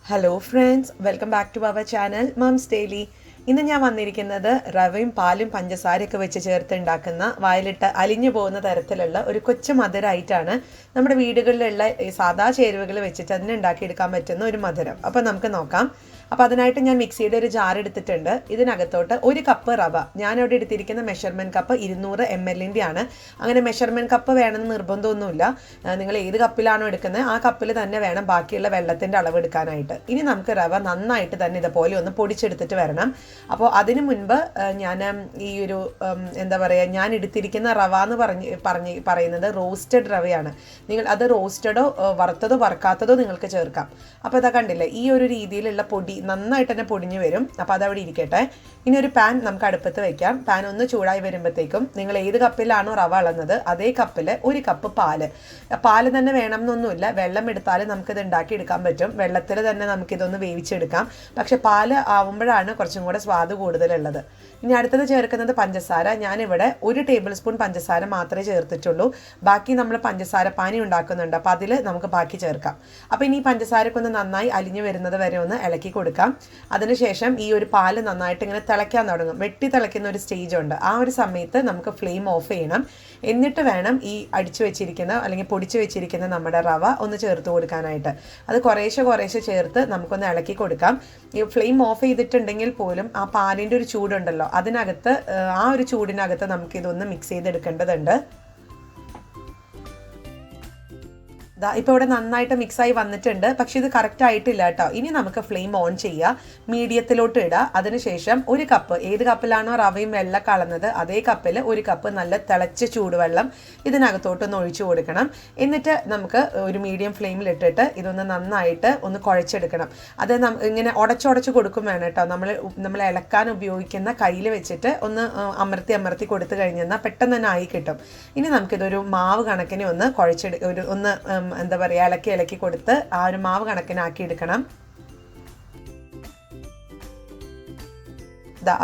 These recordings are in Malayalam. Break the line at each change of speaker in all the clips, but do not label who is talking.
Hello friends, welcome back to our channel mums daily. ഇന്ന് ഞാൻ വന്നിരിക്കുന്നത് റവയും പാലും പഞ്ചസാരയൊക്കെ വെച്ച് ചേർത്ത് ഉണ്ടാക്കുന്ന വായിലിട്ട് അലിഞ്ഞു പോകുന്ന തരത്തിലുള്ള ഒരു കൊച്ചു മധുരമായിട്ടാണ്. നമ്മുടെ വീടുകളിലുള്ള സാധാ ചേരുവകൾ വെച്ചിട്ട് തന്നെ ഉണ്ടാക്കിയെടുക്കാൻ പറ്റുന്ന ഒരു മധുരം. അപ്പോൾ നമുക്ക് നോക്കാം. അപ്പോൾ അതിനായിട്ട് ഞാൻ മിക്സിയുടെ ഒരു ജാർ എടുത്തിട്ടുണ്ട്. ഇതിനകത്തോട്ട് ഒരു കപ്പ് റവ, ഞാനവിടെ എടുത്തിരിക്കുന്ന മെഷർമെൻറ്റ് കപ്പ് 200 ml ആണ്. അങ്ങനെ മെഷർമെൻറ്റ് കപ്പ് വേണമെന്ന് നിർബന്ധമൊന്നുമില്ല. നിങ്ങൾ ഏത് കപ്പിലാണോ എടുക്കുന്നത് ആ കപ്പിൽ തന്നെ വേണം ബാക്കിയുള്ള വെള്ളത്തിൻ്റെ അളവ് എടുക്കാനായിട്ട്. ഇനി നമുക്ക് റവ നന്നായിട്ട് തന്നെ ഇതുപോലെ ഒന്ന് പൊടിച്ചെടുത്തിട്ട് വരണം. അപ്പോൾ അതിനു മുൻപ് ഞാൻ ഈ ഒരു എന്താ പറയുക, ഞാൻ എടുത്തിരിക്കുന്ന റവ എന്ന് പറയുന്നത് റോസ്റ്റഡ് റവയാണ്. നിങ്ങൾ അത് റോസ്റ്റഡോ വറുത്തതോ വറുക്കാത്തതോ നിങ്ങൾക്ക് ചേർക്കാം. അപ്പോൾ ഇതാ കണ്ടില്ലേ, ഈ ഒരു രീതിയിലുള്ള പൊടി നന്നായിട്ട് തന്നെ പൊടിഞ്ഞു വരും. അപ്പോൾ അതവിടെ ഇരിക്കട്ടെ. ഇനി ഒരു പാൻ നമുക്ക് അടുപ്പത്ത് വെക്കാം. പാൻ ഒന്ന് ചൂടായി വരുമ്പോഴത്തേക്കും നിങ്ങൾ ഏത് കപ്പിലാണോ റവ അളന്നത് അതേ കപ്പിൽ ഒരു കപ്പ് പാല് തന്നെ വേണം എന്നൊന്നുമില്ല. വെള്ളം എടുത്താൽ നമുക്കിത് ഉണ്ടാക്കി എടുക്കാൻ പറ്റും. വെള്ളത്തിൽ തന്നെ നമുക്കിതൊന്ന് വേവിച്ചെടുക്കാം. പക്ഷെ പാല് ആവുമ്പോഴാണ് കുറച്ചും കൂടെ സ്വാദ് കൂടുതലുള്ളത്. ഇനി അടുത്തത് ചേർക്കുന്നത് പഞ്ചസാര. ഞാനിവിടെ 1 ടേബിൾ സ്പൂൺ പഞ്ചസാര മാത്രമേ ചേർത്തിട്ടുള്ളൂ. ബാക്കി നമ്മൾ പഞ്ചസാര പാനി ഉണ്ടാക്കുന്നുണ്ട്. അപ്പോൾ അതിൽ നമുക്ക് ബാക്കി ചേർക്കാം. അപ്പോൾ ഇനി പഞ്ചസാരക്കൊന്ന് നന്നായി അലിഞ്ഞു വരുന്നത് വരെ ഒന്ന് ഇളക്കി കൊടുക്കാം. അതിനുശേഷം ഈ ഒരു പാല് നന്നായിട്ട് ഇങ്ങനെ തിളയ്ക്കാൻ തുടങ്ങും. വെട്ടി തിളയ്ക്കുന്ന ഒരു സ്റ്റേജ് ഉണ്ട്. ആ ഒരു സമയത്ത് നമുക്ക് ഫ്ലെയിം ഓഫ് ചെയ്യണം. എന്നിട്ട് വേണം ഈ അടിച്ചു വെച്ചിരിക്കുന്ന അല്ലെങ്കിൽ പൊടിച്ചു വെച്ചിരിക്കുന്ന നമ്മുടെ റവ ഒന്ന് ചേർത്ത് കൊടുക്കാനായിട്ട്. അത് കുറേശ്ശെ ചേർത്ത് നമുക്കൊന്ന് ഇളക്കി കൊടുക്കാം. ഈ ഫ്ലെയിം ഓഫ് ചെയ്തിട്ടുണ്ടെങ്കിൽ പോലും ആ പാലിൻ്റെ ഒരു ചൂടുണ്ടല്ലോ, അതിനകത്ത് ആ ഒരു ചൂടിനകത്ത് നമുക്കിതൊന്ന് മിക്സ് ചെയ്തെടുക്കേണ്ടതുണ്ട്. ഇപ്പോൾ ഇവിടെ നന്നായിട്ട് മിക്സായി വന്നിട്ടുണ്ട്. പക്ഷെ ഇത് കറക്റ്റ് ആയിട്ടില്ല കേട്ടോ. ഇനി നമുക്ക് ഫ്ലെയിം ഓൺ ചെയ്യുക, മീഡിയത്തിലോട്ട് ഇടുക. അതിനുശേഷം ഒരു കപ്പ്, ഏത് കപ്പിലാണോ റവയും വെള്ളം കളന്നത് അതേ കപ്പിൽ ഒരു കപ്പ് നല്ല തിളച്ച ചൂടുവെള്ളം ഇതിനകത്തോട്ടൊന്ന് ഒഴിച്ചു കൊടുക്കണം. എന്നിട്ട് നമുക്ക് ഒരു മീഡിയം ഫ്ലെയിമിൽ ഇട്ടിട്ട് ഇതൊന്ന് നന്നായിട്ട് ഒന്ന് കുഴച്ചെടുക്കണം. അത് ഇങ്ങനെ ഉടച്ചുടച്ച് കൊടുക്കും വേണം കേട്ടോ. നമ്മൾ ഇളക്കാൻ ഉപയോഗിക്കുന്ന കയ്യിൽ വെച്ചിട്ട് ഒന്ന് അമർത്തി കൊടുത്തു കഴിഞ്ഞാൽ പെട്ടെന്ന് തന്നെ ആയി കിട്ടും. ഇനി നമുക്കിതൊരു മാവ് കണക്കിന് ഒന്ന് ഒന്ന് എന്താ പറയുക, ഇളക്കി കൊടുത്ത് ആ ഒരു മാവ് കണക്കിനാക്കി എടുക്കണം.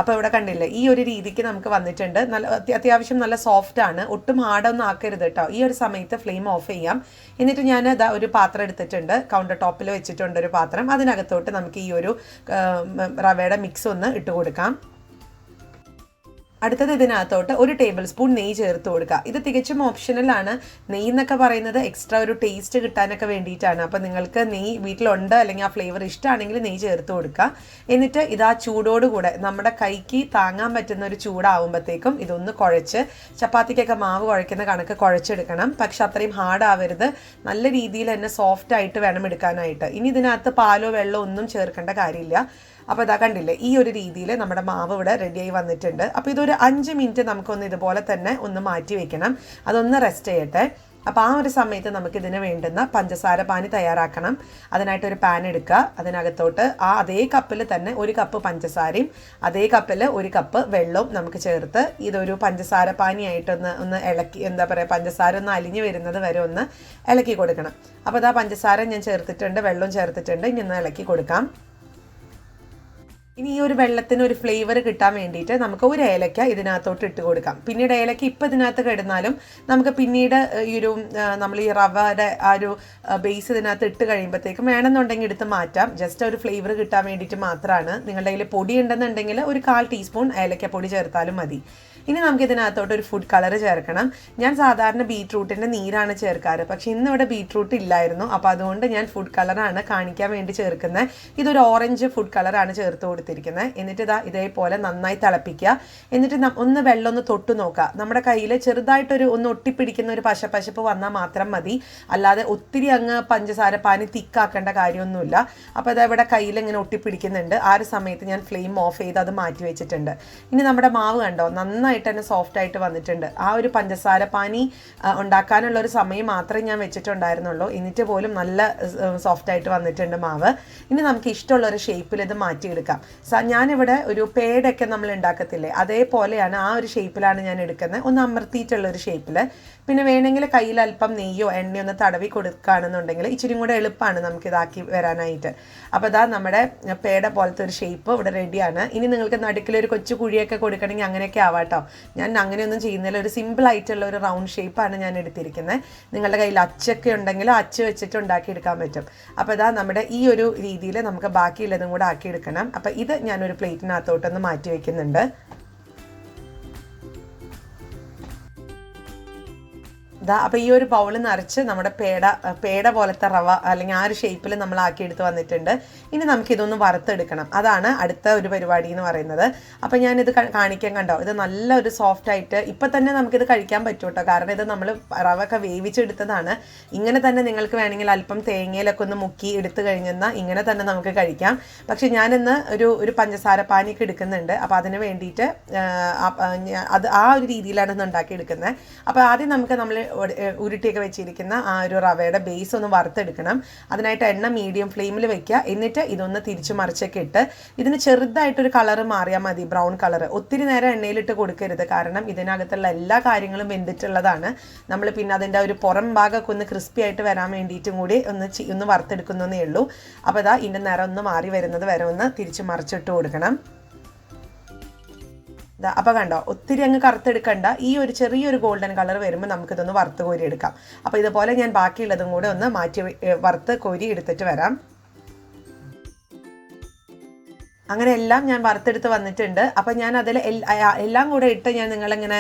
അപ്പോൾ ഇവിടെ കണ്ടില്ലേ, ഈ ഒരു രീതിക്ക് നമുക്ക് വന്നിട്ടുണ്ട്. അത്യാവശ്യം നല്ല സോഫ്റ്റ് ആണ്. ഒട്ടും ഹാർഡൊന്നും ആക്കരുത് കേട്ടോ. ഈ ഒരു സമയത്ത് ഫ്ലെയിം ഓഫ് ചെയ്യാം. എന്നിട്ട് ഞാൻ ഒരു പാത്രം എടുത്തിട്ടുണ്ട്, കൗണ്ടർ ടോപ്പിൽ വെച്ചിട്ടുണ്ട് ഒരു പാത്രം. അതിനകത്തോട്ട് നമുക്ക് ഈ ഒരു റവയുടെ മിക്സ് ഒന്ന് ഇട്ട് കൊടുക്കാം. അടുത്തത് ഇതിനകത്തോട്ട് 1 ടേബിൾ സ്പൂൺ നെയ്യ് ചേർത്ത് കൊടുക്കുക. ഇത് തികച്ചും ഓപ്ഷണലാണ്. നെയ്യ് എന്നൊക്കെ പറയുന്നത് എക്സ്ട്രാ ഒരു ടേസ്റ്റ് കിട്ടാനൊക്കെ വേണ്ടിയിട്ടാണ്. അപ്പോൾ നിങ്ങൾക്ക് നെയ്യ് വീട്ടിലുണ്ട് അല്ലെങ്കിൽ ആ ഫ്ലേവർ ഇഷ്ടമാണെങ്കിൽ നെയ്യ് ചേർത്ത് കൊടുക്കുക. എന്നിട്ട് ഇത് ആ ചൂടോടുകൂടെ നമ്മുടെ കൈക്ക് താങ്ങാൻ പറ്റുന്ന ഒരു ചൂടാവുമ്പോഴത്തേക്കും ഇതൊന്ന് കുഴച്ച്, ചപ്പാത്തിക്കൊക്കെ മാവ് കുഴയ്ക്കുന്ന കണക്ക് കുഴച്ചെടുക്കണം. പക്ഷെ അത്രയും ഹാർഡ് ആവരുത്. നല്ല രീതിയിൽ തന്നെ സോഫ്റ്റ് ആയിട്ട് വേണം എടുക്കാനായിട്ട്. ഇനി ഇതിനകത്ത് പാലോ വെള്ളമോ ഒന്നും ചേർക്കേണ്ട കാര്യമില്ല. അപ്പോൾ ഇതാ കണ്ടില്ലേ, ഈ ഒരു രീതിയിൽ നമ്മുടെ മാവ് ഇവിടെ റെഡിയായി വന്നിട്ടുണ്ട്. അപ്പോൾ ഇതൊരു 5 മിനിറ്റ് നമുക്കൊന്ന് ഇതുപോലെ തന്നെ ഒന്ന് മാറ്റി വെക്കണം. അതൊന്ന് റെസ്റ്റ് ചെയ്യട്ടെ. അപ്പോൾ ആ ഒരു സമയത്ത് നമുക്കിതിന് വേണ്ടുന്ന പഞ്ചസാര പാനി തയ്യാറാക്കണം. അതിനായിട്ടൊരു പാൻ എടുക്കുക. അതിനകത്തോട്ട് അതേ കപ്പിൽ തന്നെ 1 കപ്പ് പഞ്ചസാരയും അതേ കപ്പിൽ 1 കപ്പ് വെള്ളവും നമുക്ക് ചേർത്ത് ഇതൊരു പഞ്ചസാര പാനിയായിട്ടൊന്ന് ഇളക്കി, എന്താ പറയുക, പഞ്ചസാര ഒന്ന് അലിഞ്ഞു വരുന്നത് വരെ ഒന്ന് ഇളക്കി കൊടുക്കണം. അപ്പോൾ ഇതാ പഞ്ചസാര ഞാൻ ചേർത്തിട്ടുണ്ട്, വെള്ളവും ചേർത്തിട്ടുണ്ട്. ഇനി ഒന്ന് ഇളക്കി കൊടുക്കാം. ഇനി ഈ ഒരു വെള്ളത്തിന് ഒരു ഫ്ലേവർ കിട്ടാൻ വേണ്ടിയിട്ട് നമുക്ക് ഒരു ഏലക്ക ഇതിനകത്തോട്ട് ഇട്ട് കൊടുക്കാം. പിന്നീട് ഏലക്ക ഇപ്പം ഇതിനകത്ത് കിടന്നാലും നമുക്ക് പിന്നീട് ഈ ഒരു നമ്മൾ ഈ റവയുടെ ആ ഒരു ബേസ് ഇതിനകത്ത് ഇട്ട് കഴിയുമ്പോഴത്തേക്കും വേണമെന്നുണ്ടെങ്കിൽ എടുത്ത് മാറ്റാം. ജസ്റ്റ് ഒരു ഫ്ലേവർ കിട്ടാൻ വേണ്ടിയിട്ട് മാത്രമാണ്. നിങ്ങളുടെ കയ്യിൽ പൊടി ഉണ്ടെന്നുണ്ടെങ്കിൽ ഒരു 1/4 ടീസ്പൂൺ ഏലക്ക പൊടി ചേർത്താലും മതി. ഇനി നമുക്ക് ഇതിനകത്തോട്ട് ഒരു ഫുഡ് കളർ ചേർക്കണം. ഞാൻ സാധാരണ ബീട്രൂട്ടിൻ്റെ നീരാണ് ചേർക്കാറ്. പക്ഷെ ഇന്നിവിടെ ബീട്രൂട്ട് ഇല്ലായിരുന്നു. അപ്പോൾ അതുകൊണ്ട് ഞാൻ ഫുഡ് കളറാണ് കാണിക്കാൻ വേണ്ടി ചേർക്കുന്നത്. ഇതൊരു ഓറഞ്ച് ഫുഡ് കളറാണ് ചേർത്ത് കൊടുത്തിരിക്കുന്നത്. എന്നിട്ട് ഇതേപോലെ നന്നായി തിളപ്പിക്കുക. എന്നിട്ട് ഒന്ന് വെള്ളം ഒന്ന് തൊട്ട് നോക്കുക. നമ്മുടെ കയ്യിൽ ചെറുതായിട്ടൊരു ഒന്ന് ഒട്ടിപ്പിടിക്കുന്ന ഒരു പശപ്പ് വന്നാൽ മാത്രം മതി. അല്ലാതെ ഒത്തിരി അങ്ങ് പഞ്ചസാര പാനി തിക്കാക്കേണ്ട കാര്യമൊന്നുമില്ല. അപ്പോൾ അതവിടെ കയ്യിൽ ഇങ്ങനെ ഒട്ടിപ്പിടിക്കുന്നുണ്ട്. ആ ഒരു സമയത്ത് ഞാൻ ഫ്ലെയിം ഓഫ് ചെയ്ത് അത് മാറ്റി വെച്ചിട്ടുണ്ട്. ഇനി നമ്മുടെ മാവ് കണ്ടോ, നന്നായിട്ട് തന്നെ സോഫ്റ്റ് ആയിട്ട് വന്നിട്ടുണ്ട്. ആ ഒരു പഞ്ചസാര പാനി ഉണ്ടാക്കാനുള്ള ഒരു സമയം മാത്രമേ ഞാൻ വെച്ചിട്ടുണ്ടായിരുന്നുള്ളൂ. എന്നിട്ട് പോലും നല്ല സോഫ്റ്റ് ആയിട്ട് വന്നിട്ടുണ്ട് മാവ്. ഇനി നമുക്ക് ഇഷ്ടമുള്ള ഒരു ഷേപ്പിൽ ഇത് മാറ്റിയെടുക്കാം. ഞാനിവിടെ ഒരു പേടൊക്കെ നമ്മൾ ഉണ്ടാക്കത്തില്ലേ അതേപോലെയാണ്, ആ ഒരു ഷേപ്പിലാണ് ഞാൻ എടുക്കുന്നത്, ഒന്ന് അമർത്തിയിട്ടുള്ളൊരു ഷേപ്പിൽ. പിന്നെ വേണമെങ്കിൽ കയ്യിൽ അല്പം നെയ്യോ എണ്ണയോ ഒന്ന് തടവി കൊടുക്കുകയാണെന്നുണ്ടെങ്കിൽ ഇച്ചിരി കൂടെ എളുപ്പമാണ് നമുക്കിതാക്കി വരാനായിട്ട്. അപ്പോൾ ഇതാ നമ്മുടെ പേട പോലത്തെ ഒരു ഷേപ്പ് ഇവിടെ റെഡിയാണ്. ഇനി നിങ്ങൾക്ക് നടുക്കിലൊരു കൊച്ചു കുഴിയൊക്കെ കൊടുക്കണമെങ്കിൽ അങ്ങനെയൊക്കെ ആവാട്ടോ. ഞാൻ അങ്ങനെയൊന്നും ചെയ്യുന്നില്ല, ഒരു സിമ്പിൾ ആയിട്ടുള്ള ഒരു റൗണ്ട് ഷേപ്പാണ് ഞാൻ എടുത്തിരിക്കുന്നത്. നിങ്ങളുടെ കയ്യിൽ അച്ചൊക്കെ ഉണ്ടെങ്കിൽ അച്ച് വെച്ചിട്ട് ഉണ്ടാക്കിയെടുക്കാൻ പറ്റും. അപ്പോൾ ഇതാ നമ്മുടെ ഈ ഒരു രീതിയിൽ നമുക്ക് ബാക്കിയുള്ളതും കൂടെ ആക്കിയെടുക്കണം. അപ്പോൾ ഇത് ഞാനൊരു പ്ലേറ്റിനകത്തോട്ടൊന്ന് മാറ്റി വയ്ക്കുന്നുണ്ട്. അപ്പോൾ ഈ ഒരു ബൗൾ നിറച്ച് നമ്മുടെ പേട പോലത്തെ റവ അല്ലെങ്കിൽ ആ ഒരു ഷേപ്പിൽ നമ്മൾ ആക്കിയെടുത്ത് വന്നിട്ടുണ്ട്. ഇനി നമുക്കിതൊന്ന് വറുത്തെടുക്കണം, അതാണ് അടുത്ത ഒരു പരിപാടി എന്ന് പറയുന്നത്. അപ്പോൾ ഞാനിത് കാണിക്കാൻ കണ്ടോ, ഇത് നല്ല ഒരു സോഫ്റ്റ് ആയിട്ട് ഇപ്പം തന്നെ നമുക്കിത് കഴിക്കാൻ പറ്റും കേട്ടോ. കാരണം ഇത് നമ്മൾ റവ ഒക്കെ വേവിച്ചെടുത്തതാണ്. ഇങ്ങനെ തന്നെ നിങ്ങൾക്ക് വേണമെങ്കിൽ അല്പം തേങ്ങയിലൊക്കെ ഒന്ന് മുക്കി എടുത്തു കഴിഞ്ഞാൽ ഇങ്ങനെ തന്നെ നമുക്ക് കഴിക്കാം. പക്ഷെ ഞാനിന്ന് ഒരു പഞ്ചസാര പാനിയൊക്കെ എടുക്കുന്നുണ്ട്. അപ്പോൾ അതിന് വേണ്ടിയിട്ട് അത് ആ ഒരു രീതിയിലാണ് ഇന്ന് ഉണ്ടാക്കിയെടുക്കുന്നത്. അപ്പോൾ ആദ്യം നമ്മൾ ഉരുട്ടിയൊക്കെ വെച്ചിരിക്കുന്ന ആ ഒരു റവയുടെ ബേസ് ഒന്ന് വറുത്തെടുക്കണം. അതിനായിട്ട് എണ്ണ മീഡിയം ഫ്ലെയിമിൽ വെക്കുക. എന്നിട്ട് ഇതൊന്ന് തിരിച്ചു മറിച്ചൊക്കെ ഇട്ട് ഇതിന് ചെറുതായിട്ടൊരു കളറ് മാറിയാൽ മതി, ബ്രൗൺ കളർ. ഒത്തിരി നേരം എണ്ണയിലിട്ട് കൊടുക്കരുത്, കാരണം ഇതിനകത്തുള്ള എല്ലാ കാര്യങ്ങളും വെന്തിട്ടുള്ളതാണ്. നമ്മൾ പിന്നെ അതിൻ്റെ ഒരു പുറം ഭാഗമൊക്കെ ഒന്ന് ക്രിസ്പി ആയിട്ട് വരാൻ വേണ്ടിയിട്ടും കൂടി ഒന്ന് വറുത്തെടുക്കുന്നേ ഉള്ളൂ. അപ്പോൾ ഇതാ ഇതിൻ്റെ നിറം ഒന്ന് മാറി വരുന്നത് വരെ ഒന്ന് തിരിച്ചു മറിച്ചിട്ട് കൊടുക്കണം. അപ്പോൾ കണ്ടോ, ഒത്തിരി അങ്ങ് കറുത്തെടുക്കണ്ട, ഈ ഒരു ചെറിയൊരു ഗോൾഡൻ കളർ വരുമ്പോൾ നമുക്കിതൊന്ന് വറുത്ത് കോരി എടുക്കാം. അപ്പോൾ ഇതുപോലെ ഞാൻ ബാക്കിയുള്ളതും കൂടെ ഒന്ന് വറുത്ത് കോരി എടുത്തിട്ട് വരാം. അങ്ങനെ എല്ലാം ഞാൻ വറുത്തെടുത്ത് വന്നിട്ടുണ്ട്. അപ്പം ഞാൻ അതിൽ എല്ലാം കൂടെ ഇട്ട് ഞാൻ നിങ്ങളിങ്ങനെ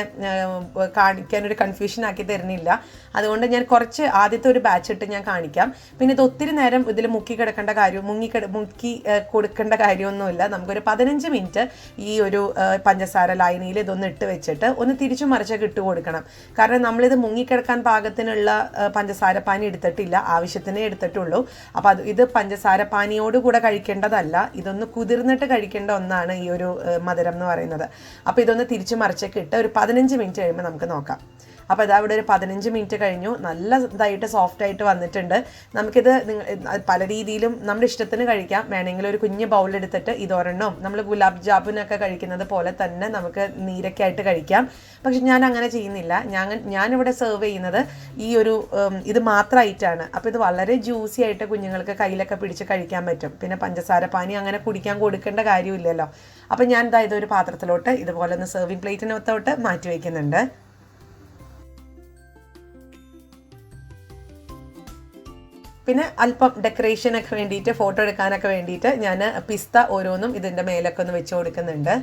കാണിക്കാനൊരു കൺഫ്യൂഷൻ ആക്കി തരുന്നില്ല. അതുകൊണ്ട് ഞാൻ കുറച്ച് ആദ്യത്തെ ഒരു ബാച്ച് ഇട്ട് ഞാൻ കാണിക്കാം. പിന്നെ ഇത് ഒത്തിരി നേരം ഇതിൽ മുക്കി കൊടുക്കേണ്ട കാര്യമൊന്നുമില്ല. നമുക്കൊരു 15 മിനിറ്റ് ഈ ഒരു പഞ്ചസാര ലായനിയിൽ ഇതൊന്ന് ഇട്ട് വെച്ചിട്ട് ഒന്ന് തിരിച്ചു മറിച്ചൊക്കെ ഇട്ട് കൊടുക്കണം. കാരണം നമ്മളിത് മുങ്ങിക്കിടക്കാൻ പാകത്തിനുള്ള പഞ്ചസാര പാനി എടുത്തിട്ടില്ല, ആവശ്യത്തിനേ എടുത്തിട്ടുള്ളൂ. അപ്പോൾ ഇത് പഞ്ചസാര പാനിയോടുകൂടെ കഴിക്കേണ്ടതല്ല, ഇതൊന്ന് കുതിർന്നിട്ട് കഴിക്കേണ്ട ഒന്നാണ് ഈ ഒരു മധുരം എന്ന് പറയുന്നത്. അപ്പോൾ ഇതൊന്ന് തിരിച്ചു മറിച്ചൊക്കെ ഇട്ട് ഒരു 15 മിനിറ്റ് കഴിയുമ്പോൾ നമുക്ക് നോക്കാം. അപ്പോൾ ഇതാ ഇവിടെ ഒരു 15 മിനിറ്റ് കഴിഞ്ഞു, നല്ല ഇതായിട്ട് സോഫ്റ്റ് ആയിട്ട് വന്നിട്ടുണ്ട്. നമുക്കിത് പല രീതിയിലും നമ്മുടെ ഇഷ്ടത്തിന് കഴിക്കാം. വേണമെങ്കിൽ ഒരു കുഞ്ഞ് ബൗളെടുത്തിട്ട് ഇതൊരെണ്ണം നമ്മൾ ഗുലാബ് ജാമുനൊക്കെ കഴിക്കുന്നത് പോലെ തന്നെ നമുക്ക് നീരൊക്കെ ആയിട്ട് കഴിക്കാം. പക്ഷെ ഞാൻ അങ്ങനെ ചെയ്യുന്നില്ല. ഞാനിവിടെ സെർവ് ചെയ്യുന്നത് ഈ ഒരു ഇത് മാത്രമായിട്ടാണ്. അപ്പോൾ ഇത് വളരെ ജ്യൂസി ആയിട്ട് കുഞ്ഞുങ്ങൾക്ക് കയ്യിലൊക്കെ പിടിച്ച് കഴിക്കാൻ പറ്റും. പിന്നെ പഞ്ചസാര പാനി അങ്ങനെ കുടിക്കാൻ കൊടുക്കേണ്ട കാര്യമില്ലല്ലോ. അപ്പോൾ ഞാൻ ഇതൊരു പാത്രത്തിലോട്ട് ഇതുപോലെ ഒന്ന് സെർവിങ് പ്ലേറ്റിനകത്തോട്ട് മാറ്റി വയ്ക്കുന്നുണ്ട്. പിന്നെ അല്പം ഡെക്കറേഷനൊക്കെ വേണ്ടിയിട്ട്, ഫോട്ടോ എടുക്കാനൊക്കെ വേണ്ടിയിട്ട് ഞാൻ പിസ്ത ഓരോന്നും ഇതിൻ്റെ മേലൊക്കെ ഒന്ന് വെച്ച് കൊടുക്കുന്നുണ്ട്.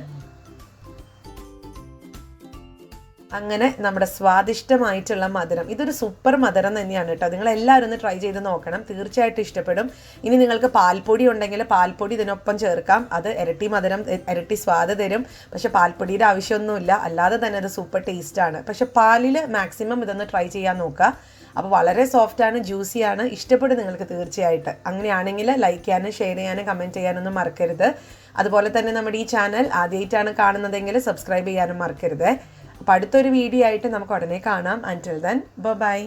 അങ്ങനെ നമ്മുടെ സ്വാദിഷ്ടമായിട്ടുള്ള മധുരം, ഇതൊരു സൂപ്പർ മധുരം തന്നെയാണ് കേട്ടോ. നിങ്ങൾ എല്ലാവരും ഒന്ന് ട്രൈ ചെയ്ത് നോക്കണം, തീർച്ചയായിട്ടും ഇഷ്ടപ്പെടും. ഇനി നിങ്ങൾക്ക് പാൽപ്പൊടി ഉണ്ടെങ്കിൽ പാൽപ്പൊടി ഇതിനൊപ്പം ചേർക്കാം, അത് ഇരട്ടി മധുരം ഇരട്ടി സ്വാദ് തരും. പക്ഷെ പാൽപ്പൊടിയുടെ ആവശ്യമൊന്നുമില്ല, അല്ലാതെ തന്നെ അത് സൂപ്പർ ടേസ്റ്റാണ്. പക്ഷെ പാലിൽ മാക്സിമം ഇതൊന്ന് ട്രൈ ചെയ്യാൻ നോക്കുക. അപ്പോൾ വളരെ സോഫ്റ്റാണ്, ജ്യൂസിയാണ്, ഇഷ്ടപ്പെടും നിങ്ങൾക്ക് തീർച്ചയായിട്ട്. അങ്ങനെയാണെങ്കിൽ ലൈക്ക് ചെയ്യാനും ഷെയർ ചെയ്യാനും കമൻറ്റ് ചെയ്യാനൊന്നും മറക്കരുത്. അതുപോലെ തന്നെ നമ്മുടെ ഈ ചാനൽ ആദ്യമായിട്ടാണ് കാണുന്നതെങ്കിൽ സബ്സ്ക്രൈബ് ചെയ്യാനും മറക്കരുത്. അപ്പോൾ അടുത്തൊരു വീഡിയോ ആയിട്ട് നമുക്ക് ഉടനെ കാണാം. അൻറ്റിൽ ദെൻ ബൈ.